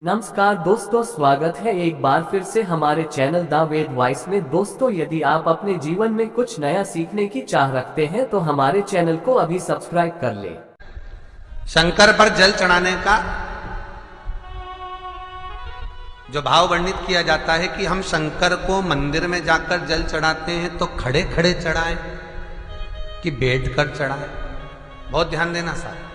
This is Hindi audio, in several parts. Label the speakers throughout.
Speaker 1: नमस्कार दोस्तों, स्वागत है एक बार फिर से हमारे चैनल द वेद वॉइस में। दोस्तों, यदि आप अपने जीवन में कुछ नया सीखने की चाह रखते हैं तो हमारे चैनल को अभी सब्सक्राइब कर लें।
Speaker 2: शंकर पर जल चढ़ाने का जो भाव वर्णित किया जाता है कि हम शंकर को मंदिर में जाकर जल चढ़ाते हैं तो खड़े खड़े चढ़ाएं कि बैठकर चढ़ाएं। बहुत ध्यान देना साहब।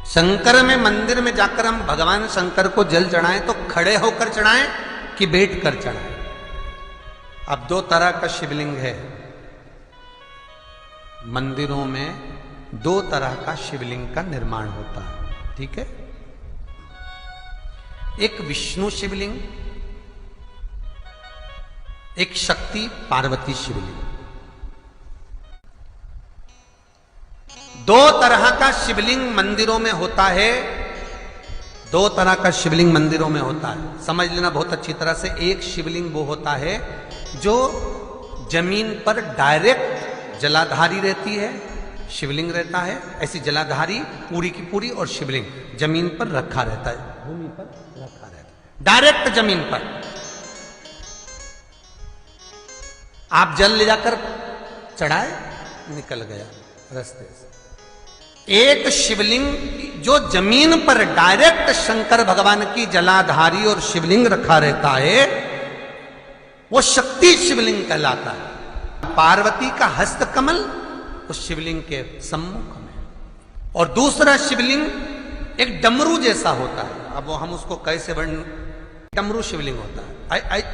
Speaker 2: शंकर में मंदिर में जाकर हम भगवान शंकर को जल चढ़ाएं तो खड़े होकर चढ़ाएं कि बैठ कर चढ़ाएं। अब दो तरह का शिवलिंग है मंदिरों में, दो तरह का शिवलिंग का निर्माण होता है, ठीक है। एक विष्णु शिवलिंग, एक शक्ति पार्वती शिवलिंग। दो तरह का शिवलिंग मंदिरों में होता है, दो तरह का शिवलिंग मंदिरों में होता है। समझ लेना बहुत अच्छी तरह से। एक शिवलिंग वो होता है जो जमीन पर डायरेक्ट जलाधारी रहती है, शिवलिंग रहता है। ऐसी जलाधारी पूरी की पूरी और शिवलिंग जमीन पर रखा रहता है, भूमि पर रखा रहता है, डायरेक्ट जमीन पर। आप जल ले जाकर चढ़ाए, निकल गया रास्ते से। एक शिवलिंग जो जमीन पर डायरेक्ट शंकर भगवान की जलाधारी और शिवलिंग रखा रहता है, वो शक्ति शिवलिंग कहलाता है। पार्वती का हस्त कमल उस शिवलिंग के सम्मुख में, और दूसरा शिवलिंग एक डमरू जैसा होता है। अब वो हम उसको कैसे वर्ण, डमरू शिवलिंग होता है,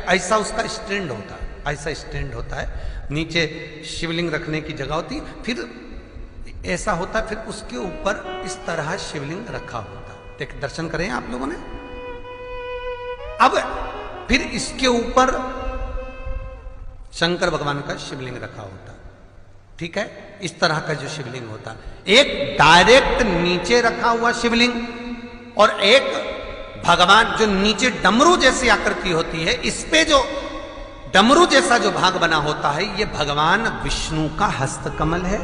Speaker 2: ऐसा उसका स्टैंड होता है, ऐसा स्टैंड होता है। नीचे शिवलिंग रखने की जगह होती, फिर ऐसा होता है, फिर उसके ऊपर इस तरह शिवलिंग रखा होता है। देख, दर्शन करें आप लोगों ने। अब फिर इसके ऊपर शंकर भगवान का शिवलिंग रखा होता है, ठीक है। इस तरह का जो शिवलिंग होता है, एक डायरेक्ट नीचे रखा हुआ शिवलिंग और एक भगवान जो नीचे डमरू जैसी आकृति होती है, इस पे जो डमरू जैसा जो भाग बना होता है, ये भगवान विष्णु का हस्तकमल है,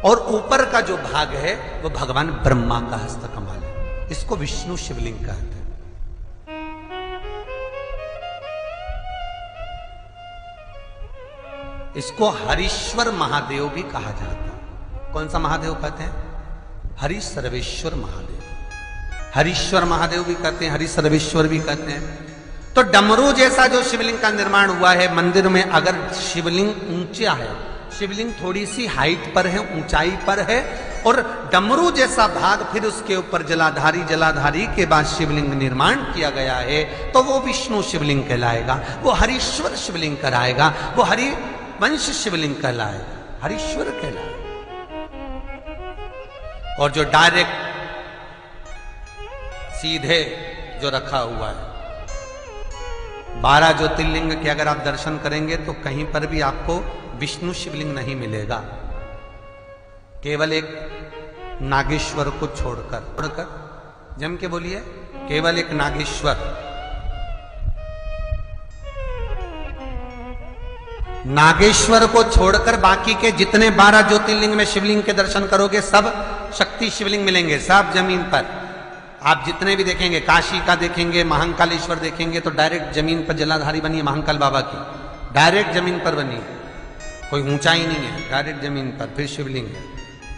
Speaker 2: और ऊपर का जो भाग है वो भगवान ब्रह्मा का हस्तकमल है। इसको विष्णु शिवलिंग कहते हैं। इसको हरीश्वर महादेव भी कहा जाता है। कौन सा महादेव कहते हैं? हरि सर्वेश्वर महादेव। हरीश्वर महादेव भी कहते हैं, हरि सर्वेश्वर भी कहते हैं। तो डमरू जैसा जो शिवलिंग का निर्माण हुआ है मंदिर में, अगर शिवलिंग ऊंचा है, शिवलिंग थोड़ी सी हाइट पर है, ऊंचाई पर है, और डमरू जैसा भाग फिर उसके ऊपर जलाधारी के बाद शिवलिंग निर्माण किया गया है, तो वो विष्णु शिवलिंग कहलाएगा, वो हरीश्वर शिवलिंग कहलाएगा, वो हरिवंश शिवलिंग कहलाएगा, हरीश्वर कहलाएगा। और जो डायरेक्ट सीधे जो रखा हुआ है, 12 ज्योतिर्लिंग के अगर आप दर्शन करेंगे तो कहीं पर भी आपको विष्णु शिवलिंग नहीं मिलेगा, केवल एक नागेश्वर को छोड़कर जम के बोलिए, केवल एक नागेश्वर। नागेश्वर को छोड़कर बाकी के जितने 12 ज्योतिर्लिंग में शिवलिंग के दर्शन करोगे सब शक्ति शिवलिंग मिलेंगे, सब जमीन पर। आप जितने भी देखेंगे, काशी का देखेंगे, महाकालेश्वर देखेंगे, तो डायरेक्ट जमीन पर जलाधारी बनी है महाकाल बाबा की, डायरेक्ट जमीन पर बनी है, कोई ऊंचाई नहीं है, डायरेक्ट जमीन पर फिर शिवलिंग है।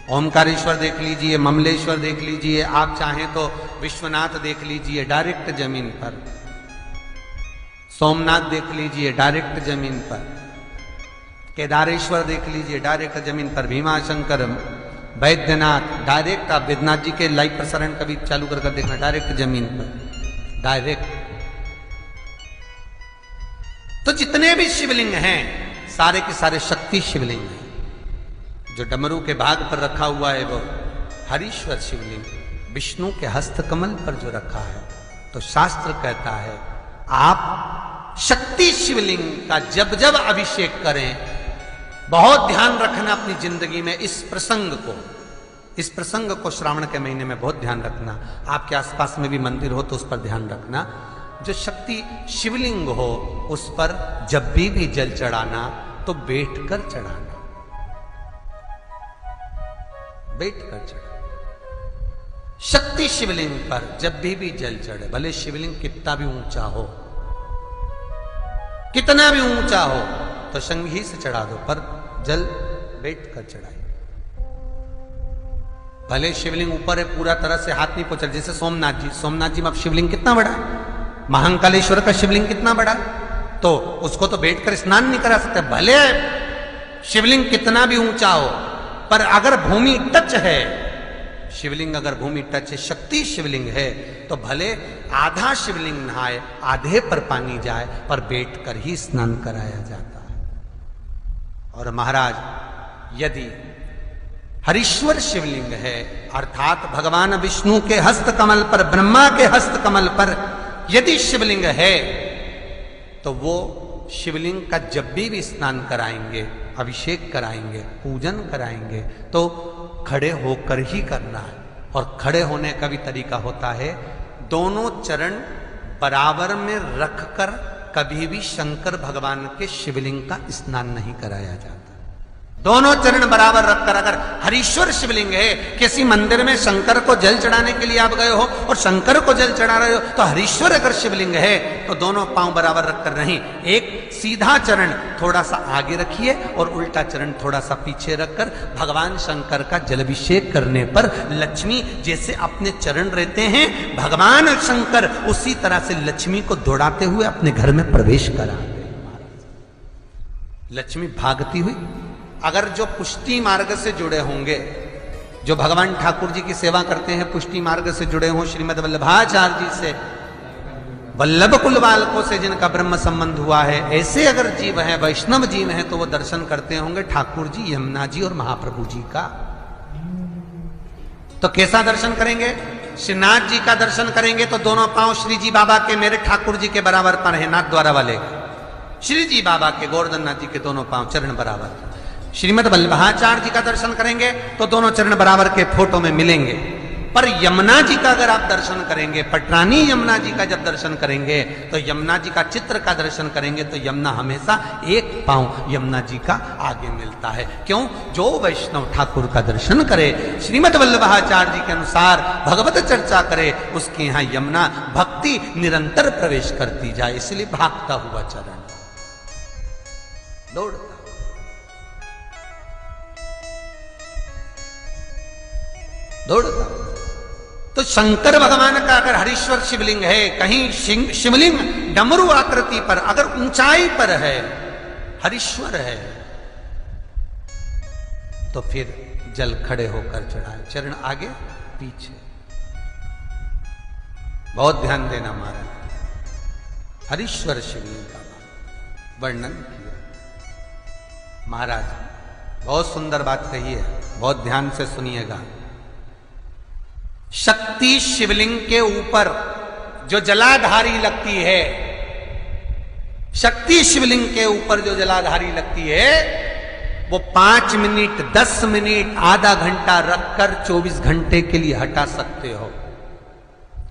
Speaker 2: ओमकारेश्वर देख लीजिए, ममलेश्वर देख लीजिए, आप चाहें तो विश्वनाथ देख लीजिए, डायरेक्ट जमीन पर। सोमनाथ देख लीजिए, डायरेक्ट जमीन पर। केदारेश्वर देख लीजिए, डायरेक्ट जमीन पर। भीमाशंकर, वैद्यनाथ, डायरेक्ट। आप वैद्यनाथ जी के लाइव प्रसारण कभी चालू कर देखना, डायरेक्ट जमीन पर, डायरेक्ट। तो जितने भी शिवलिंग हैं सारे के सारे शक्ति शिवलिंग हैं। जो डमरू के भाग पर रखा हुआ है वो हरीश्वर शिवलिंग, विष्णु के हस्तकमल पर जो रखा है, तो शास्त्र कहता है आप शक्ति शिवलिंग का जब जब अभिषेक करें, बहुत ध्यान रखना अपनी जिंदगी में इस प्रसंग को श्रावण के महीने में बहुत ध्यान रखना। आपके आसपास में भी मंदिर हो तो उस पर ध्यान रखना। जो शक्ति शिवलिंग हो उस पर जब भी जल चढ़ाना तो बैठकर चढ़ाना, बैठकर चढ़ाना। शक्ति शिवलिंग पर जब भी जल चढ़े, भले शिवलिंग कितना भी ऊंचा हो, कितना भी ऊंचा हो, तो संघी से चढ़ा दो, पर जल बैठ कर चढ़ाए। भले शिवलिंग ऊपर है, पूरा तरह से हाथ नहीं पहुंचा, जैसे सोमनाथ जी में अब शिवलिंग कितना बड़ा है, महाकालेश्वर का शिवलिंग कितना बड़ा, तो उसको तो बैठकर स्नान नहीं करा सकते। भले शिवलिंग कितना भी ऊंचा हो, पर अगर भूमि टच है, शिवलिंग अगर भूमि टच है, शक्ति शिवलिंग है, तो भले आधा शिवलिंग नहाए, आधे पर पानी जाए, पर बैठकर ही स्नान कराया जाता है। और महाराज यदि हरीश्वर शिवलिंग है, अर्थात भगवान विष्णु के हस्त कमल पर, ब्रह्मा के हस्त कमल पर यदि शिवलिंग है, तो वो शिवलिंग का जब भी स्नान कराएंगे, अभिषेक कराएंगे, पूजन कराएंगे, तो खड़े होकर ही करना है। और खड़े होने का भी तरीका होता है, दोनों चरण बराबर में रखकर कभी भी शंकर भगवान के शिवलिंग का स्नान नहीं कराया जाता। दोनों चरण बराबर रखकर, अगर हरीश्वर शिवलिंग है, किसी मंदिर में शंकर को जल चढ़ाने के लिए आप गए हो और शंकर को जल चढ़ा रहे हो, तो हरीश्वर अगर शिवलिंग है तो दोनों पांव बराबर रखकर नहीं, एक सीधा चरण थोड़ा सा आगे रखिए और उल्टा चरण थोड़ा सा पीछे रखकर भगवान शंकर का जलाभिषेक करने पर लक्ष्मी जैसे अपने चरण रहते हैं, भगवान शंकर उसी तरह से लक्ष्मी को दौड़ाते हुए अपने घर में प्रवेश कराते हैं। लक्ष्मी भागती हुई, अगर जो पुष्टि मार्ग से जुड़े होंगे, जो भगवान ठाकुर जी की सेवा करते हैं, पुष्टि मार्ग से जुड़े हों, श्रीमद वल्लभाचार्य जी से, वल्लभ कुल बालकों से जिनका ब्रह्म संबंध हुआ है, ऐसे अगर जीव हैं, वैष्णव जीव हैं, तो वो दर्शन करते होंगे ठाकुर जी, यमुना जी और महाप्रभु जी का। तो कैसा दर्शन करेंगे? श्रीनाथ जी का दर्शन करेंगे तो दोनों पांव श्री जी बाबा के, मेरे ठाकुर जी के बराबर पर है, नाथ द्वारा वाले श्री जी बाबा के, गोवर्धन नाथ जी के दोनों पांव चरण बराबर। श्रीमद वल्लभाचार्य जी का दर्शन करेंगे तो दोनों चरण बराबर के फोटो में मिलेंगे। पर यमुना जी का अगर आप दर्शन करेंगे, पटरानी यमुना जी का जब दर्शन करेंगे, तो यमुना जी का चित्र का दर्शन करेंगे, तो यमुना हमेशा एक पांव यमुना जी का आगे मिलता है। क्यों? जो वैष्णव ठाकुर का दर्शन करे, श्रीमद वल्लभाचार्य जी के अनुसार भगवत चर्चा करे, उसके यहाँ यमुना भक्ति निरंतर प्रवेश करती जाए, इसलिए भागता हुआ चरण, दौड़ता। तो शंकर भगवान का अगर हरीश्वर शिवलिंग है, कहीं शिवलिंग डमरू आकृति पर, अगर ऊंचाई पर है, हरीश्वर है, तो फिर जल खड़े होकर चढ़ाए, चरण आगे पीछे। बहुत ध्यान देना महाराज, हरीश्वर शिवलिंग का वर्णन किया महाराज, बहुत सुंदर बात कही है, बहुत ध्यान से सुनिएगा। शक्ति शिवलिंग के ऊपर जो जलाधारी लगती है, शक्ति शिवलिंग के ऊपर जो जलाधारी लगती है, वो 5 मिनट, 10 मिनट, आधा घंटा रखकर 24 घंटे के लिए हटा सकते हो।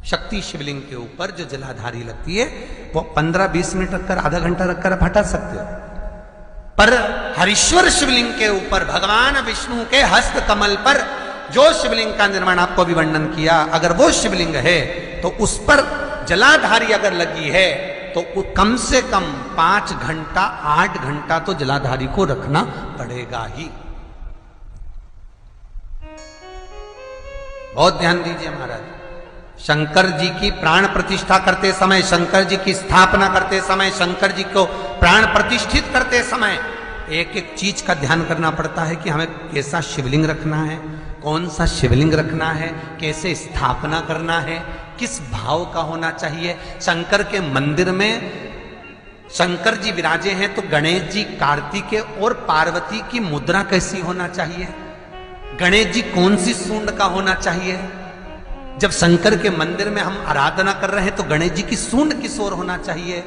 Speaker 2: शक्ति शिवलिंग के ऊपर जो जलाधारी लगती है, वो 15-20 मिनट रखकर, आधा घंटा रखकर आप हटा सकते हो। पर हरीश्वर शिवलिंग के ऊपर, भगवान विष्णु के हस्त कमल पर जो शिवलिंग का निर्माण आपको भी वर्णन किया, अगर वो शिवलिंग है तो उस पर जलाधारी अगर लगी है, तो कम से कम 5 घंटा, 8 घंटा तो जलाधारी को रखना पड़ेगा ही। बहुत ध्यान दीजिए महाराज, शंकर जी की प्राण प्रतिष्ठा करते समय, शंकर जी की स्थापना करते समय, शंकर जी को प्राण प्रतिष्ठित करते समय एक एक चीज का ध्यान करना पड़ता है कि हमें कैसा शिवलिंग रखना है, कौन सा शिवलिंग रखना है, कैसे स्थापना करना है, किस भाव का होना चाहिए। शंकर के मंदिर में शंकर जी विराजे हैं, तो गणेश जी, कार्तिकेय और पार्वती की मुद्रा कैसी होना चाहिए, गणेश जी कौन सी सूंड का होना चाहिए। जब शंकर के मंदिर में हम आराधना कर रहे हैं तो गणेश जी की सूंड किस ओर होना चाहिए,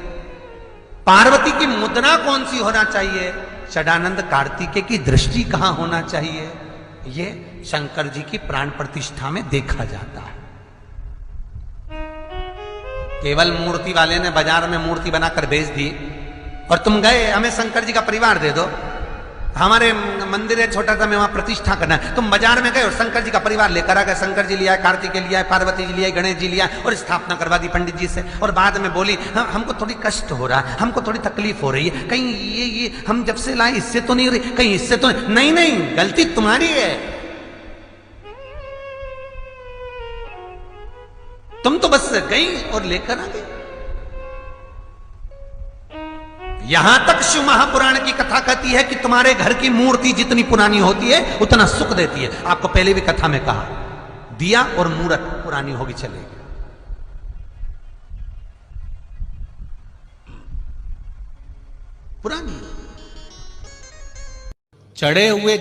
Speaker 2: पार्वती की मुद्रा कौन सी होना चाहिए, षडानंद कार्तिकेय की दृष्टि कहां होना चाहिए, ये शंकर जी की प्राण प्रतिष्ठा में देखा जाता है। केवल मूर्ति वाले ने बाजार में मूर्ति बनाकर बेच दी और तुम गए, हमें शंकर जी का परिवार दे दो, हमारे मंदिर है छोटा सा, मैं वहां प्रतिष्ठा करना है। तुम बाजार में गए और शंकर जी का परिवार लेकर आ गए, शंकर जी लिया, कार्तिकेय लिया, पार्वती जी लिया, गणेश जी लिया और स्थापना करवा दी पंडित जी से। और बाद में बोली हमको थोड़ी कष्ट हो रहा है, हमको थोड़ी तकलीफ हो रही है, कहीं ये हम जब से लाए इससे तो नहीं हो रही, कहीं इससे तो नहीं। नहीं, गलती तुम्हारी है। तुम तो बस गई और लेकर आ गई। यहां तक शिव महापुराण की कथा कहती है कि तुम्हारे घर की मूर्ति जितनी पुरानी होती है उतना सुख देती है। आपको पहले भी कथा में कहा, दिया और मूर्त पुरानी होगी चलेगी। पुरानी चढ़े हुए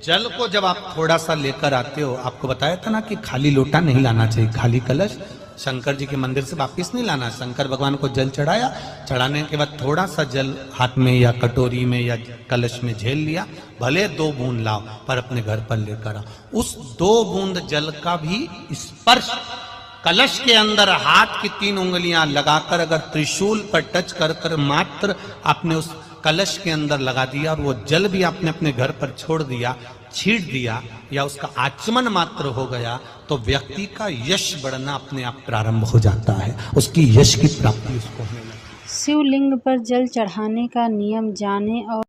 Speaker 2: जल को जब आप थोड़ा सा लेकर आते हो, आपको बताया था ना कि खाली लोटा नहीं लाना चाहिए, खाली कलश शंकर जी के मंदिर से वापिस नहीं लाना। शंकर भगवान को जल चढ़ाया, चढ़ाने के बाद थोड़ा सा जल हाथ में या कटोरी में या कलश में झेल लिया, भले 2 बूंद लाओ पर अपने घर पर लेकर आओ। उस 2 बूंद जल का भी स्पर्श कलश के अंदर हाथ की 3 उंगलियां लगाकर अगर त्रिशूल पर टच कर कर मात्र आपने उस कलश के अंदर लगा दिया और वो जल भी आपने अपने घर पर छोड़ दिया, छीट दिया या उसका आचमन मात्र हो गया, तो व्यक्ति का यश बढ़ना अपने आप प्रारंभ हो जाता है, उसकी यश की प्राप्ति उसको होने लगती है।
Speaker 3: शिवलिंग पर जल चढ़ाने का नियम जाने और